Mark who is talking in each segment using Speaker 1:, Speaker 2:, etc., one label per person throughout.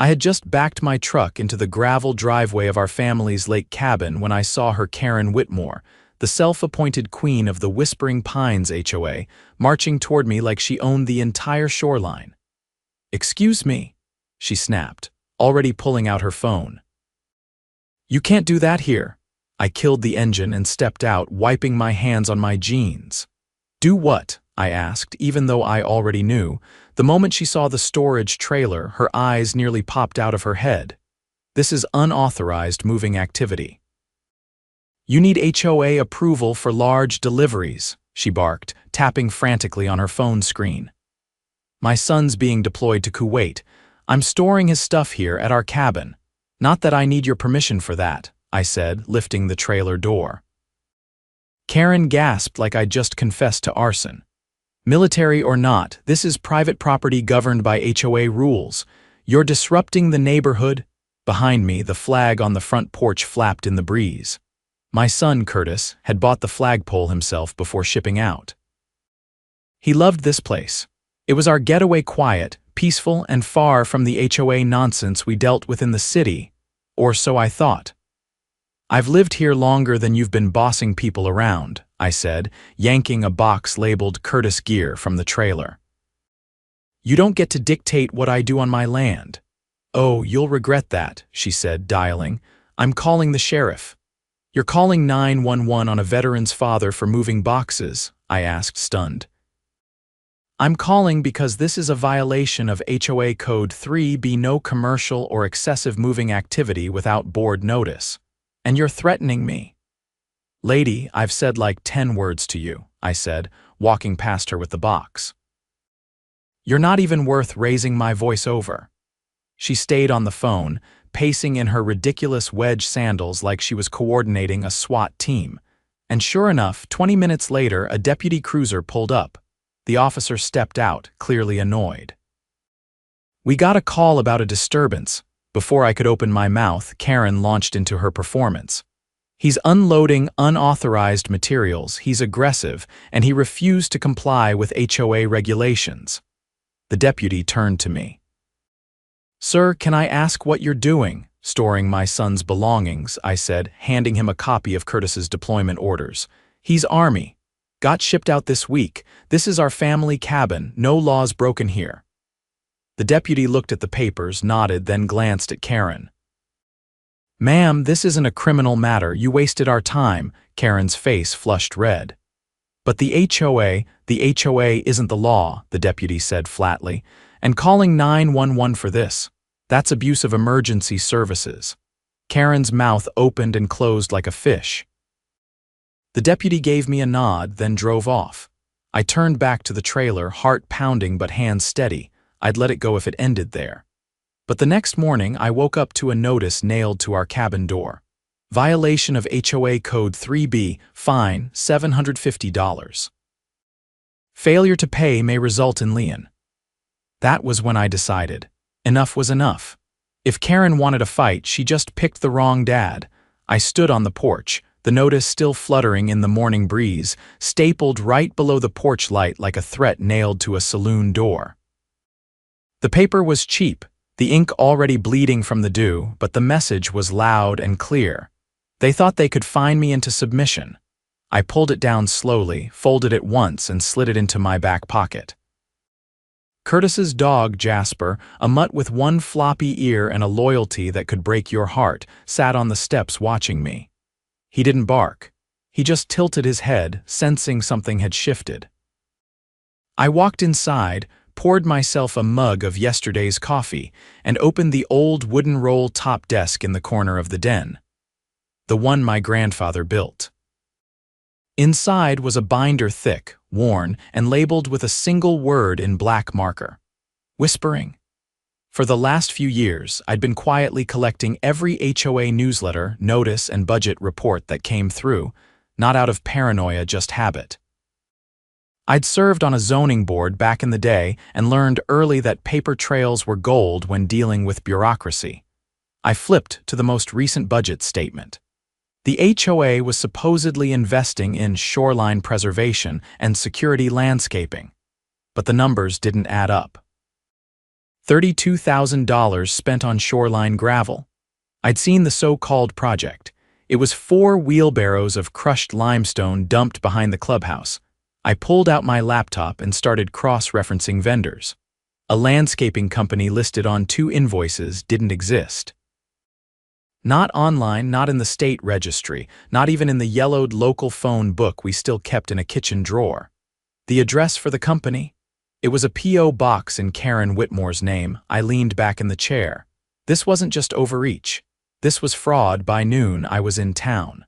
Speaker 1: I had just backed my truck into the gravel driveway of our family's lake cabin when I saw her Karen Whitmore, the self-appointed queen of the Whispering Pines HOA, marching toward me like she owned the entire shoreline. "Excuse me," she snapped, already pulling out her phone. "You can't do that here." I killed the engine and stepped out, wiping my hands on my jeans. "Do what?" I asked, even though I already knew. The moment she saw the storage trailer, her eyes nearly popped out of her head. "This is unauthorized moving activity." "You need HOA approval for large deliveries," she barked, tapping frantically on her phone screen. "My son's being deployed to Kuwait. I'm storing his stuff here at our cabin. Not that I need your permission for that," I said, lifting the trailer door. Karen gasped like I'd just confessed to arson. "Military or not, this is private property governed by HOA rules. You're disrupting the neighborhood." Behind me, the flag on the front porch flapped in the breeze. My son, Curtis, had bought the flagpole himself before shipping out. He loved this place. It was our getaway, quiet, peaceful, and far from the HOA nonsense we dealt with in the city, or so I thought. "I've lived here longer than you've been bossing people around," I said, yanking a box labeled Curtis Gear from the trailer. "You don't get to dictate what I do on my land." "Oh, you'll regret that," she said, dialing. "I'm calling the sheriff." "You're calling 911 on a veteran's father for moving boxes?" I asked, stunned. "I'm calling because this is a violation of HOA Code 3B, no commercial or excessive moving activity without board notice. And you're threatening me." "Lady, I've said like 10 words to you," I said, walking past her with the box. "You're not even worth raising my voice over." She stayed on the phone, pacing in her ridiculous wedge sandals like she was coordinating a SWAT team. And sure enough, 20 minutes later, a deputy cruiser pulled up. The officer stepped out, clearly annoyed. "We got a call about a disturbance." Before I could open my mouth, Karen launched into her performance. "He's unloading unauthorized materials, he's aggressive, and he refused to comply with HOA regulations." The deputy turned to me. "Sir, can I ask what you're doing?" "Storing my son's belongings," I said, handing him a copy of Curtis's deployment orders. "He's Army. Got shipped out this week. This is our family cabin, no laws broken here." The deputy looked at the papers, nodded, then glanced at Karen. "Ma'am, this isn't a criminal matter. You wasted our time." Karen's face flushed red. "But the HOA isn't the law," the deputy said flatly. "And calling 911 for this, that's abuse of emergency services." Karen's mouth opened and closed like a fish. The deputy gave me a nod, then drove off. I turned back to the trailer, heart pounding but hands steady. I'd let it go if it ended there. But the next morning, I woke up to a notice nailed to our cabin door. "Violation of HOA Code 3B, fine, $750. Failure to pay may result in lien." That was when I decided. Enough was enough. If Karen wanted a fight, she just picked the wrong dad. I stood on the porch, the notice still fluttering in the morning breeze, stapled right below the porch light like a threat nailed to a saloon door. The paper was cheap, the ink already bleeding from the dew, but the message was loud and clear. They thought they could find me into submission. I pulled it down slowly, folded it once, and slid it into my back pocket. Curtis's dog, Jasper, a mutt with one floppy ear and a loyalty that could break your heart, sat on the steps watching me. He didn't bark. He just tilted his head, sensing something had shifted. I walked inside, poured myself a mug of yesterday's coffee, and opened the old wooden roll-top desk in the corner of the den. The one my grandfather built. Inside was a binder thick, worn, and labeled with a single word in black marker. Whispering. For the last few years, I'd been quietly collecting every HOA newsletter, notice, and budget report that came through, not out of paranoia, just habit. I'd served on a zoning board back in the day and learned early that paper trails were gold when dealing with bureaucracy. I flipped to the most recent budget statement. The HOA was supposedly investing in shoreline preservation and security landscaping, but the numbers didn't add up. $32,000 spent on shoreline gravel. I'd seen the so-called project. It was 4 wheelbarrows of crushed limestone dumped behind the clubhouse. I pulled out my laptop and started cross-referencing vendors. A landscaping company listed on 2 invoices didn't exist. Not online, not in the state registry, not even in the yellowed local phone book we still kept in a kitchen drawer. The address for the company? It was a P.O. box in Karen Whitmore's name. I leaned back in the chair. This wasn't just overreach. This was fraud. By noon, I was in town.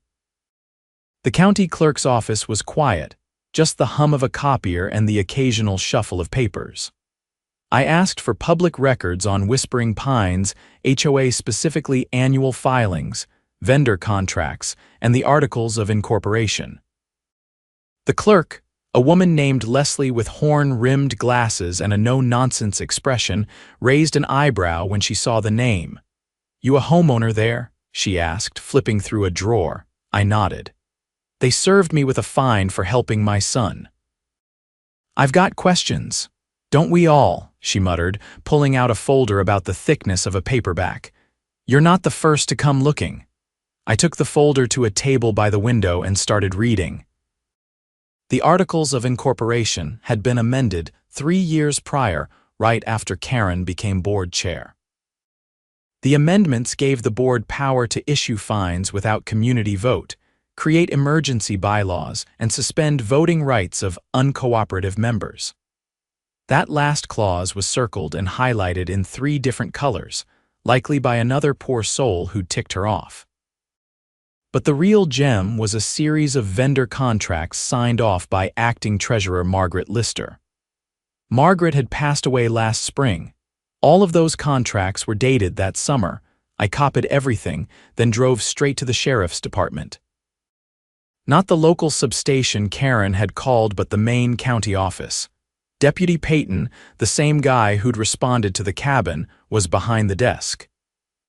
Speaker 1: The county clerk's office was quiet, just the hum of a copier and the occasional shuffle of papers. I asked for public records on Whispering Pines, HOA, specifically annual filings, vendor contracts, and the articles of incorporation. The clerk, a woman named Leslie with horn-rimmed glasses and a no-nonsense expression, raised an eyebrow when she saw the name. "You a homeowner there?" she asked, flipping through a drawer. I nodded. "They served me with a fine for helping my son." "I've got questions." "Don't we all?" she muttered, pulling out a folder about the thickness of a paperback. "You're not the first to come looking." I took the folder to a table by the window and started reading. The Articles of Incorporation had been amended 3 years prior, right after Karen became board chair. The amendments gave the board power to issue fines without community vote, create emergency bylaws, and suspend voting rights of uncooperative members. That last clause was circled and highlighted in 3 different colors, likely by another poor soul who'd ticked her off. But the real gem was a series of vendor contracts signed off by acting treasurer Margaret Lister. Margaret had passed away last spring. All of those contracts were dated that summer. I copied everything, then drove straight to the sheriff's department. Not the local substation Karen had called, but the main county office. Deputy Peyton, the same guy who'd responded to the cabin, was behind the desk.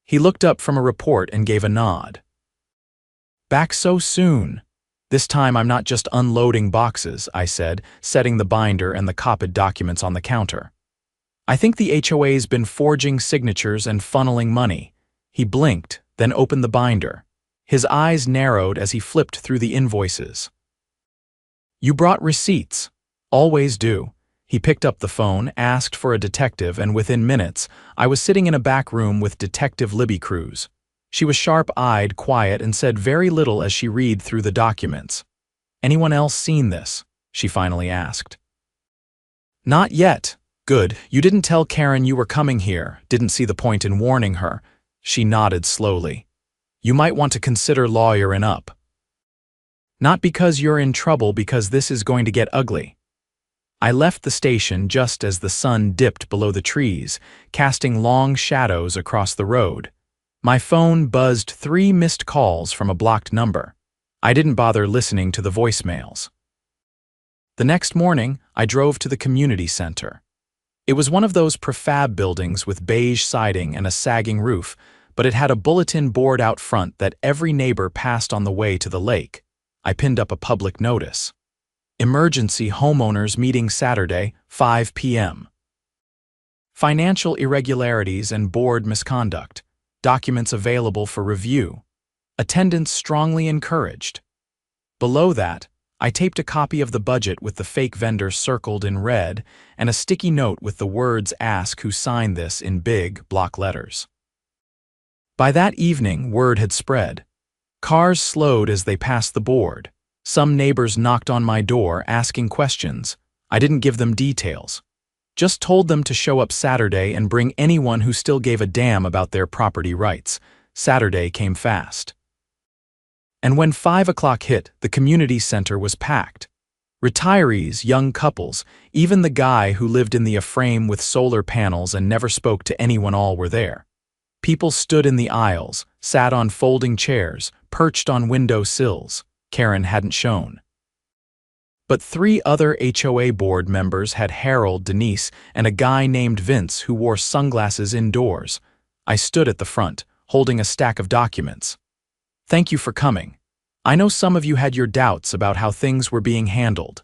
Speaker 1: He looked up from a report and gave a nod. "Back so soon?" "This time I'm not just unloading boxes," I said, setting the binder and the copied documents on the counter. "I think the HOA's been forging signatures and funneling money." He blinked, then opened the binder. His eyes narrowed as he flipped through the invoices. "You brought receipts." "Always do." He picked up the phone, asked for a detective, and within minutes, I was sitting in a back room with Detective Libby Cruz. She was sharp-eyed, quiet, and said very little as she read through the documents. "Anyone else seen this?" she finally asked. "Not yet." "Good. You didn't tell Karen you were coming here, didn't see the point in warning her." She nodded slowly. "You might want to consider lawyering up." "Not because you're in trouble, because this is going to get ugly." I left the station just as the sun dipped below the trees, casting long shadows across the road. My phone buzzed 3 missed calls from a blocked number. I didn't bother listening to the voicemails. The next morning, I drove to the community center. It was one of those prefab buildings with beige siding and a sagging roof, but it had a bulletin board out front that every neighbor passed on the way to the lake. I pinned up a public notice. Emergency homeowners meeting Saturday, 5 p.m. Financial irregularities and board misconduct. Documents available for review. Attendance strongly encouraged. Below that, I taped a copy of the budget with the fake vendor circled in red and a sticky note with the words "Ask who signed this" in big block letters. By that evening, word had spread. Cars slowed as they passed the board. Some neighbors knocked on my door asking questions. I didn't give them details. Just told them to show up Saturday and bring anyone who still gave a damn about their property rights. Saturday came fast. And when 5 o'clock hit, the community center was packed. Retirees, young couples, even the guy who lived in the A-frame with solar panels and never spoke to anyone, all were there. People stood in the aisles, sat on folding chairs, perched on window sills. Karen hadn't shown. But 3 other HOA board members had Harold, Denise, and a guy named Vince who wore sunglasses indoors. I stood at the front, holding a stack of documents. "Thank you for coming. I know some of you had your doubts about how things were being handled.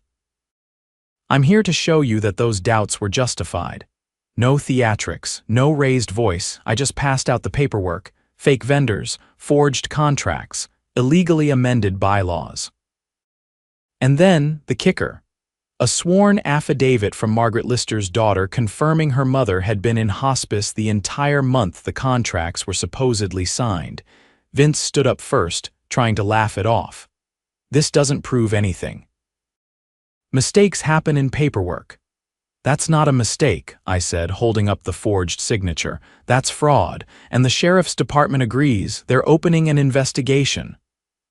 Speaker 1: I'm here to show you that those doubts were justified. No theatrics, no raised voice, I just passed out the paperwork, fake vendors, forged contracts, illegally amended bylaws. And then, the kicker. A sworn affidavit from Margaret Lister's daughter confirming her mother had been in hospice the entire month the contracts were supposedly signed. Vince stood up first, trying to laugh it off. This doesn't prove anything. Mistakes happen in paperwork. That's not a mistake, I said, holding up the forged signature. That's fraud, and the sheriff's department agrees. They're opening an investigation.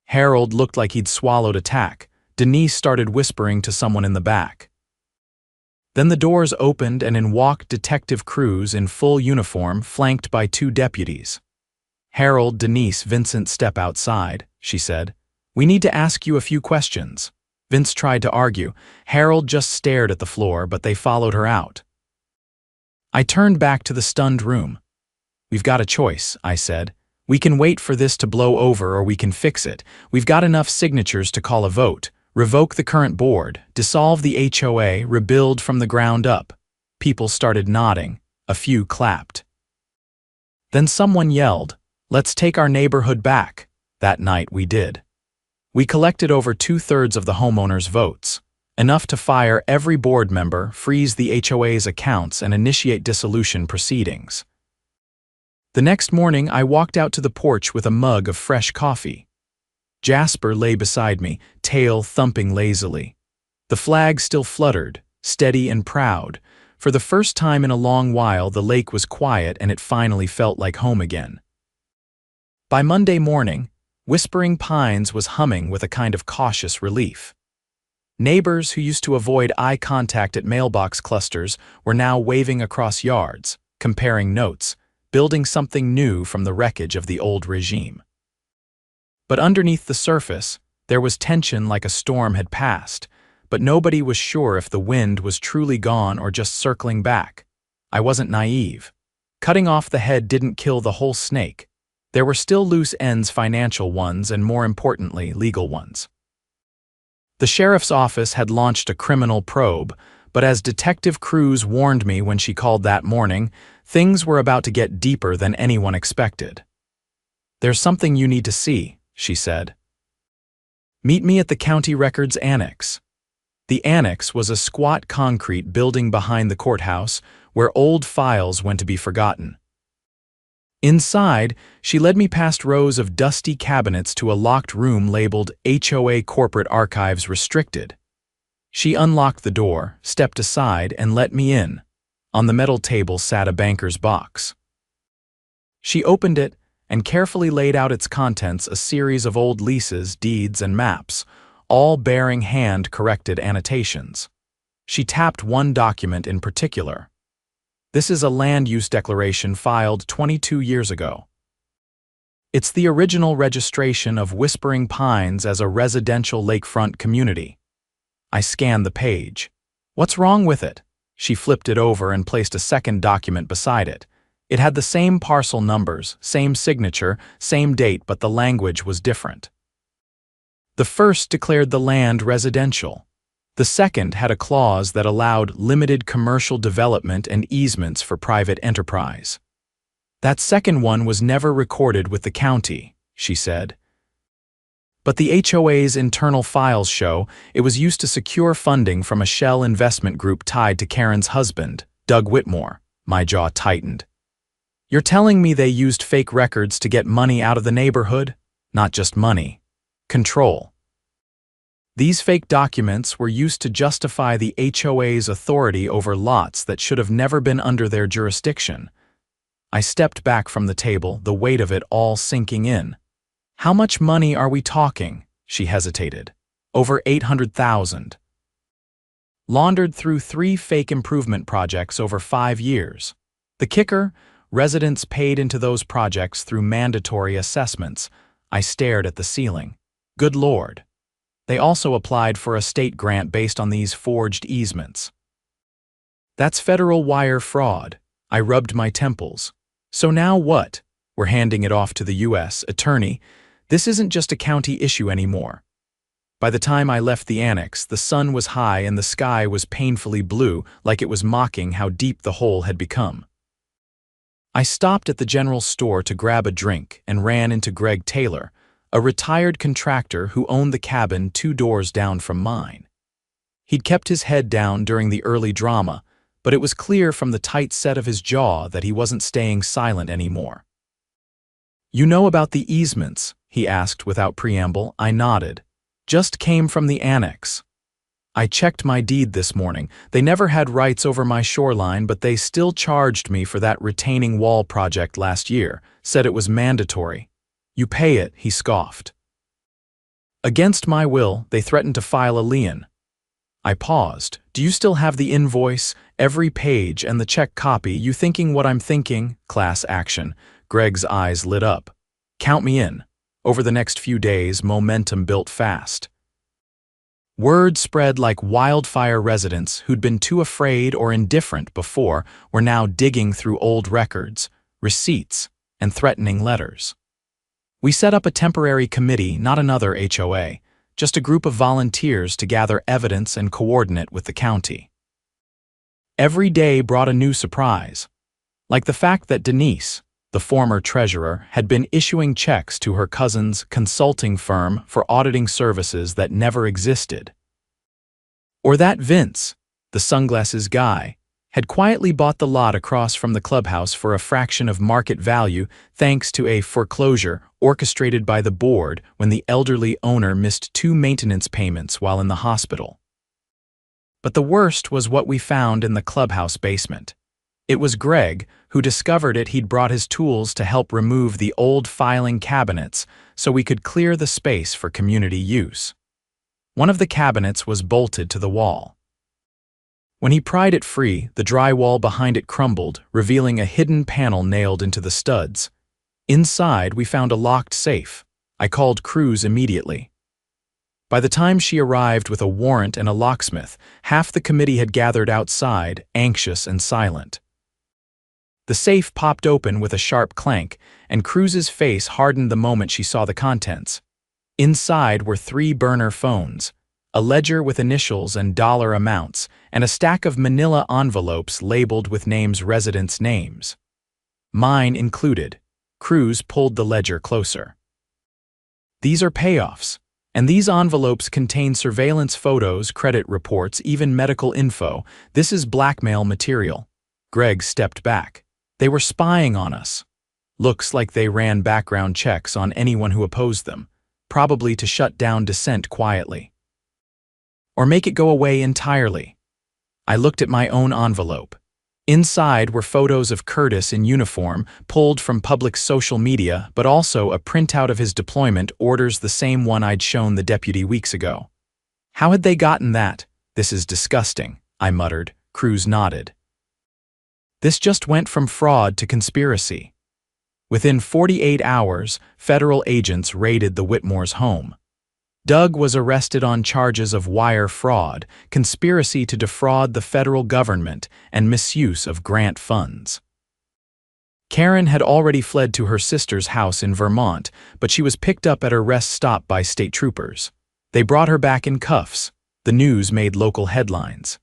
Speaker 1: Harold looked like he'd swallowed a tack. Denise started whispering to someone in the back. Then the doors opened and in walked Detective Cruz in full uniform, flanked by 2 deputies. "Harold, Denise, Vincent, step outside," she said. "We need to ask you a few questions." Vince tried to argue. Harold just stared at the floor, but they followed her out. I turned back to the stunned room. "We've got a choice," I said. "We can wait for this to blow over or we can fix it. We've got enough signatures to call a vote. Revoke the current board, dissolve the HOA, rebuild from the ground up." People started nodding. A few clapped. Then someone yelled, "Let's take our neighborhood back." That night we did. We collected over 2/3 of the homeowners' votes, enough to fire every board member, freeze the HOA's accounts, and initiate dissolution proceedings. The next morning I walked out to the porch with a mug of fresh coffee. Jasper lay beside me, tail thumping lazily. The flag still fluttered, steady and proud. For the first time in a long while, the lake was quiet and it finally felt like home again. By Monday morning, Whispering Pines was humming with a kind of cautious relief. Neighbors who used to avoid eye contact at mailbox clusters were now waving across yards, comparing notes, building something new from the wreckage of the old regime. But underneath the surface, there was tension like a storm had passed, but nobody was sure if the wind was truly gone or just circling back. I wasn't naive. Cutting off the head didn't kill the whole snake. There were still loose ends, financial ones, and more importantly, legal ones. The sheriff's office had launched a criminal probe, but as Detective Cruz warned me when she called that morning, things were about to get deeper than anyone expected. "There's something you need to see," she said. "Meet me at the County Records Annex." The annex was a squat concrete building behind the courthouse where old files went to be forgotten. Inside, she led me past rows of dusty cabinets to a locked room labeled HOA Corporate Archives Restricted. She unlocked the door, stepped aside, and let me in. On the metal table sat a banker's box. She opened it and carefully laid out its contents, a series of old leases, deeds, and maps, all bearing hand-corrected annotations. She tapped one document in particular. "This is a land use declaration filed 22 years ago. It's the original registration of Whispering Pines as a residential lakefront community." I scanned the page. "What's wrong with it?" She flipped it over and placed a second document beside it. It had the same parcel numbers, same signature, same date, but the language was different. The first declared the land residential. The second had a clause that allowed limited commercial development and easements for private enterprise. "That second one was never recorded with the county," she said. "But the HOA's internal files show it was used to secure funding from a shell investment group tied to Karen's husband, Doug Whitmore." My jaw tightened. "You're telling me they used fake records to get money out of the neighborhood? Not just money. Control." These fake documents were used to justify the HOA's authority over lots that should have never been under their jurisdiction. I stepped back from the table, the weight of it all sinking in. "How much money are we talking?" She hesitated. "Over 800,000. Laundered through 3 fake improvement projects over 5 years. The kicker? Residents paid into those projects through mandatory assessments." I stared at the ceiling. Good Lord. They also applied for a state grant based on these forged easements. "That's federal wire fraud." I rubbed my temples. "So now what? We're handing it off to the U.S. attorney. This isn't just a county issue anymore." By the time I left the annex, the sun was high and the sky was painfully blue, like it was mocking how deep the hole had become. I stopped at the general store to grab a drink and ran into Greg Taylor, a retired contractor who owned the cabin 2 doors down from mine. He'd kept his head down during the early drama, but it was clear from the tight set of his jaw that he wasn't staying silent anymore. "You know about the easements?" he asked without preamble. I nodded. "Just came from the annex. I checked my deed this morning. They never had rights over my shoreline, but they still charged me for that retaining wall project last year, said it was mandatory. You pay it," he scoffed. "Against my will, they threatened to file a lien." I paused. "Do you still have the invoice, every page, and the check copy? You thinking what I'm thinking?" Class action. Greg's eyes lit up. "Count me in." Over the next few days, momentum built fast. Word spread like wildfire. Residents who'd been too afraid or indifferent before were now digging through old records, receipts, and threatening letters. We set up a temporary committee, not another HOA, just a group of volunteers to gather evidence and coordinate with the county. Every day brought a new surprise, like the fact that Denise, the former treasurer, had been issuing checks to her cousin's consulting firm for auditing services that never existed. Or that Vince, the sunglasses guy, had quietly bought the lot across from the clubhouse for a fraction of market value thanks to a foreclosure orchestrated by the board when the elderly owner missed 2 maintenance payments while in the hospital. But the worst was what we found in the clubhouse basement. It was Greg who discovered it. He'd brought his tools to help remove the old filing cabinets so we could clear the space for community use. One of the cabinets was bolted to the wall. When he pried it free, the drywall behind it crumbled, revealing a hidden panel nailed into the studs. Inside, we found a locked safe. I called Cruz immediately. By the time she arrived with a warrant and a locksmith, half the committee had gathered outside, anxious and silent. The safe popped open with a sharp clank, and Cruz's face hardened the moment she saw the contents. Inside were 3 burner phones, a ledger with initials and dollar amounts, and a stack of manila envelopes labeled with residents' names. Mine included. Cruz pulled the ledger closer. "These are payoffs, and these envelopes contain surveillance photos, credit reports, even medical info. This is blackmail material." Greg stepped back. "They were spying on us. Looks like they ran background checks on anyone who opposed them, probably to shut down dissent quietly. Or make it go away entirely." I looked at my own envelope. Inside were photos of Curtis in uniform, pulled from public social media, but also a printout of his deployment orders, the same one I'd shown the deputy weeks ago. "How had they gotten that?" "This is disgusting," I muttered. Cruz nodded. "This just went from fraud to conspiracy." Within 48 hours, federal agents raided the Whitmore's home. Doug was arrested on charges of wire fraud, conspiracy to defraud the federal government, and misuse of grant funds. Karen had already fled to her sister's house in Vermont, but she was picked up at her rest stop by state troopers. They brought her back in cuffs. The news made local headlines.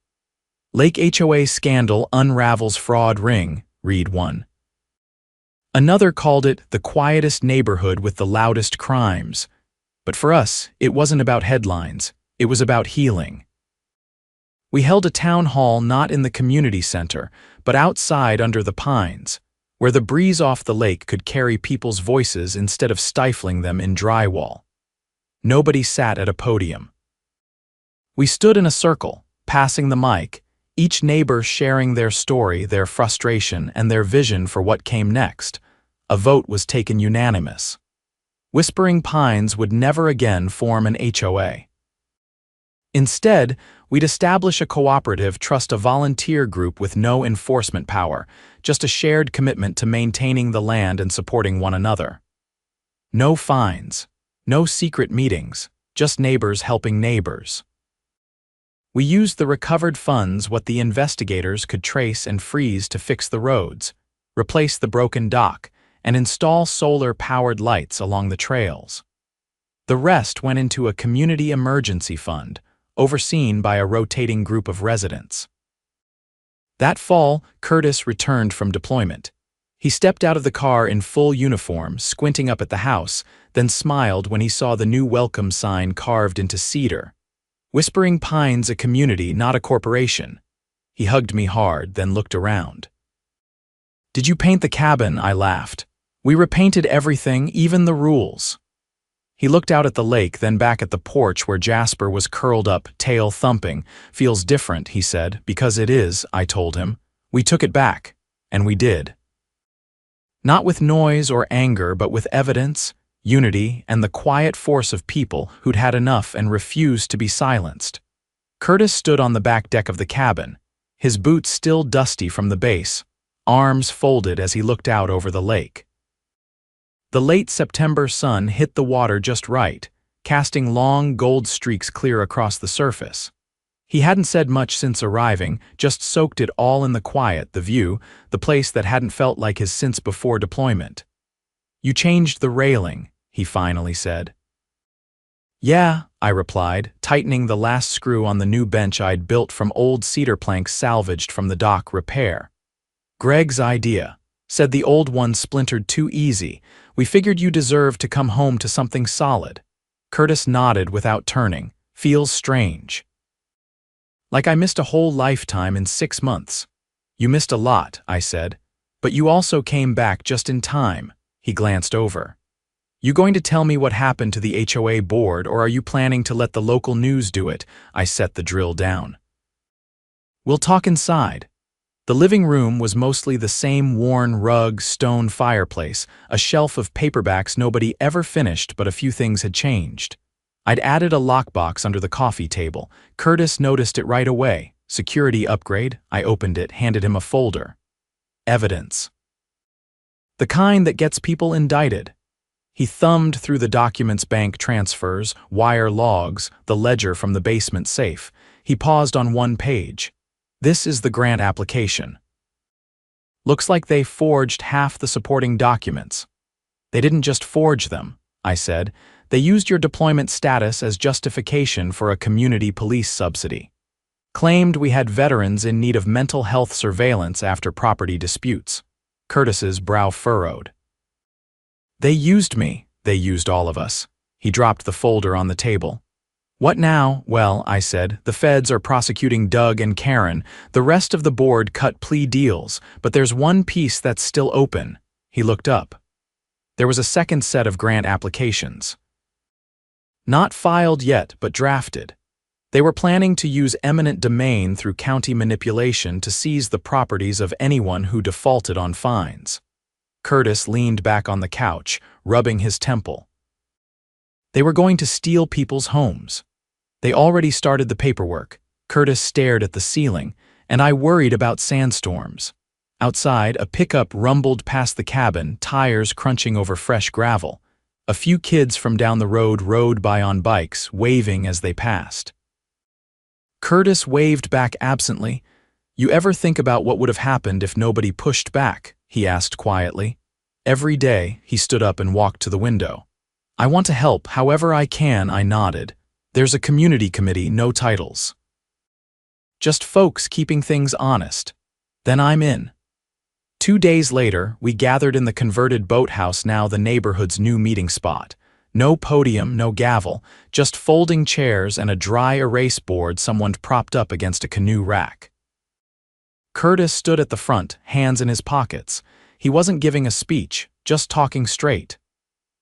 Speaker 1: "Lake HOA scandal unravels fraud ring," read one. Another called it the quietest neighborhood with the loudest crimes. But for us, it wasn't about headlines. It was about healing. We held a town hall not in the community center, but outside under the pines, where the breeze off the lake could carry people's voices instead of stifling them in drywall. Nobody sat at a podium. We stood in a circle, passing the mic, each neighbor sharing their story, their frustration, and their vision for what came next. A vote was taken unanimous. Whispering Pines would never again form an HOA. Instead, we'd establish a cooperative, trust a volunteer group with no enforcement power, just a shared commitment to maintaining the land and supporting one another. No fines, no secret meetings, just neighbors helping neighbors. We used the recovered funds, what the investigators could trace and freeze, to fix the roads, replace the broken dock, and install solar-powered lights along the trails. The rest went into a community emergency fund, overseen by a rotating group of residents. That fall, Curtis returned from deployment. He stepped out of the car in full uniform, squinting up at the house, then smiled when he saw the new welcome sign carved into cedar. Whispering Pines, a community, not a corporation. He hugged me hard, then looked around. "Did you paint the cabin?" I laughed. "We repainted everything, even the rules." He looked out at the lake, then back at the porch where Jasper was curled up, tail thumping. "Feels different," he said. "Because it is," I told him. "We took it back." And we did. Not with noise or anger, but with evidence, unity, and the quiet force of people who'd had enough and refused to be silenced. Curtis stood on the back deck of the cabin, his boots still dusty from the base, arms folded as he looked out over the lake. The late September sun hit the water just right, casting long gold streaks clear across the surface. He hadn't said much since arriving, just soaked it all in the quiet, the view, the place that hadn't felt like his since before deployment. "You changed the railing," he finally said. "Yeah," I replied, tightening the last screw on the new bench I'd built from old cedar planks salvaged from the dock repair. "Greg's idea," said the old one splintered too easy. "We figured you deserved to come home to something solid." Curtis nodded without turning. "Feels strange. Like I missed a whole lifetime in 6 months." "You missed a lot," I said. "But you also came back just in time." He glanced over. "You going to tell me what happened to the HOA board, or are you planning to let the local news do it?" I set the drill down. "We'll talk inside." The living room was mostly the same worn rug, stone fireplace, a shelf of paperbacks nobody ever finished, but a few things had changed. I'd added a lockbox under the coffee table. Curtis noticed it right away. "Security upgrade." I opened it, handed him a folder. "Evidence. The kind that gets people indicted." He thumbed through the documents: bank transfers, wire logs, the ledger from the basement safe. He paused on one page. "This is the grant application. Looks like they forged half the supporting documents." "They didn't just forge them," I said. "They used your deployment status as justification for a community police subsidy. Claimed we had veterans in need of mental health surveillance after property disputes." Curtis's brow furrowed. "They used me. They used all of us." He dropped the folder on the table. "What now?" "Well," I said, "the feds are prosecuting Doug and Karen. The rest of the board cut plea deals, but there's one piece that's still open." He looked up. There was a second set of grant applications. Not filed yet, but drafted. They were planning to use eminent domain through county manipulation to seize the properties of anyone who defaulted on fines. Curtis leaned back on the couch, rubbing his temple. They were going to steal people's homes. They already started the paperwork. Curtis stared at the ceiling, and I worried about sandstorms. Outside, a pickup rumbled past the cabin, tires crunching over fresh gravel. A few kids from down the road rode by on bikes, waving as they passed. Curtis waved back absently. "You ever think about what would have happened if nobody pushed back?" he asked quietly. "Every day." He stood up and walked to the window. "I want to help however I can," I nodded. "There's a community committee, no titles. Just folks keeping things honest. Then I'm in." 2 days later, we gathered in the converted boathouse, now the neighborhood's new meeting spot. No podium, no gavel, just folding chairs and a dry erase board someone propped up against a canoe rack. Curtis stood at the front, hands in his pockets. He wasn't giving a speech, just talking straight.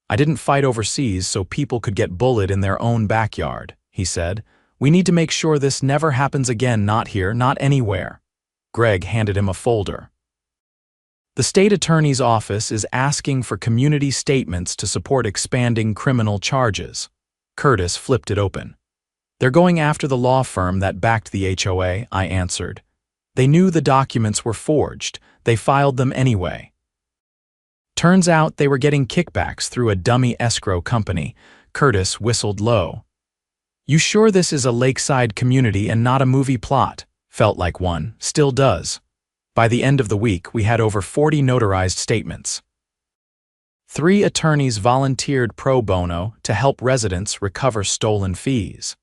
Speaker 1: "I didn't fight overseas so people could get bullied in their own backyard," he said. "We need to make sure this never happens again, not here, not anywhere." Greg handed him a folder. "The state attorney's office is asking for community statements to support expanding criminal charges." Curtis flipped it open. "They're going after the law firm that backed the HOA," I answered. "They knew the documents were forged. They filed them anyway." Turns out they were getting kickbacks through a dummy escrow company. Curtis whistled low. "You sure this is a lakeside community and not a movie plot?" Felt like one, still does. By the end of the week, we had over 40 notarized statements. 3 attorneys volunteered pro bono to help residents recover stolen fees.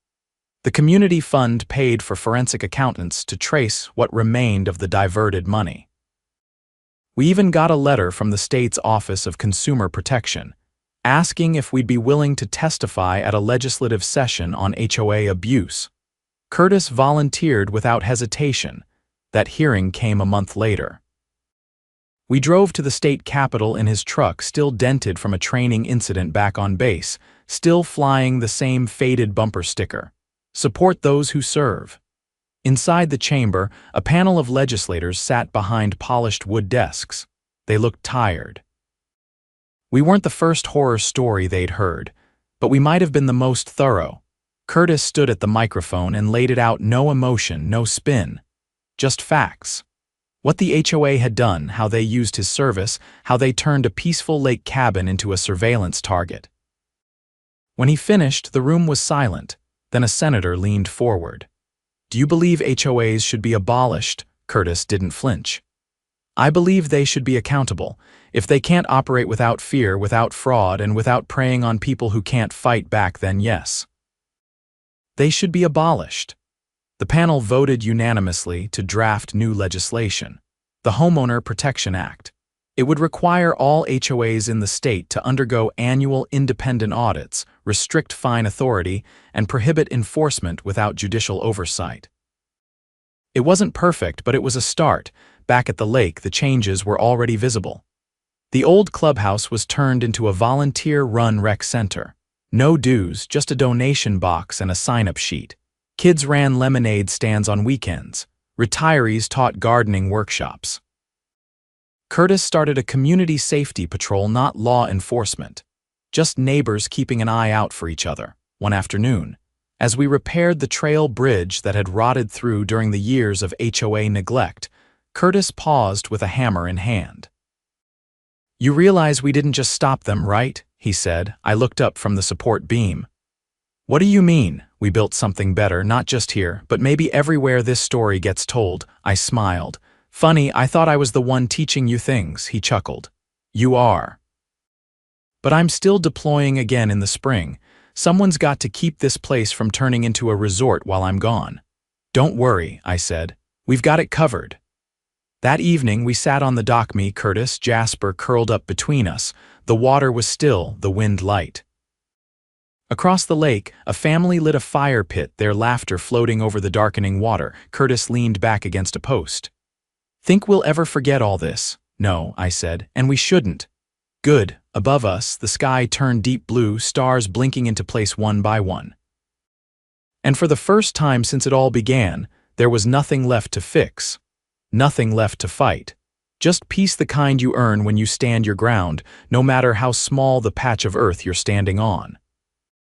Speaker 1: The community fund paid for forensic accountants to trace what remained of the diverted money. We even got a letter from the state's Office of Consumer Protection, asking if we'd be willing to testify at a legislative session on HOA abuse. Curtis volunteered without hesitation. That hearing came a month later. We drove to the state capitol in his truck, still dented from a training incident back on base, still flying the same faded bumper sticker. Support those who serve. Inside the chamber, a panel of legislators sat behind polished wood desks. They looked tired. We weren't the first horror story they'd heard, but we might have been the most thorough. Curtis stood at the microphone and laid it out, no emotion, no spin. Just facts. What the HOA had done, how they used his service, how they turned a peaceful lake cabin into a surveillance target. When he finished, the room was silent. Then a senator leaned forward. "Do you believe HOAs should be abolished?" Curtis didn't flinch. "I believe they should be accountable. If they can't operate without fear, without fraud, and without preying on people who can't fight back, then yes. They should be abolished." The panel voted unanimously to draft new legislation, the Homeowner Protection Act. It would require all HOAs in the state to undergo annual independent audits, restrict fine authority, and prohibit enforcement without judicial oversight. It wasn't perfect, but it was a start. Back at the lake, the changes were already visible. The old clubhouse was turned into a volunteer-run rec center. No dues, just a donation box and a sign-up sheet. Kids ran lemonade stands on weekends. Retirees taught gardening workshops. Curtis started a community safety patrol, not law enforcement. Just neighbors keeping an eye out for each other. One afternoon, as we repaired the trail bridge that had rotted through during the years of HOA neglect, Curtis paused with a hammer in hand. "You realize we didn't just stop them, right?" he said. I looked up from the support beam. "What do you mean? We built something better, not just here, but maybe everywhere this story gets told." I smiled. "Funny, I thought I was the one teaching you things," he chuckled. "You are. But I'm still deploying again in the spring. Someone's got to keep this place from turning into a resort while I'm gone." "Don't worry," I said. "We've got it covered." That evening, we sat on the dock, me, Curtis, Jasper curled up between us. The water was still, the wind light. Across the lake, a family lit a fire pit, their laughter floating over the darkening water. Curtis leaned back against a post. "Think we'll ever forget all this?" "No," I said, "and we shouldn't." "Good." Above us, the sky turned deep blue, stars blinking into place one by one. And for the first time since it all began, there was nothing left to fix. Nothing left to fight. Just peace, the kind you earn when you stand your ground, no matter how small the patch of earth you're standing on.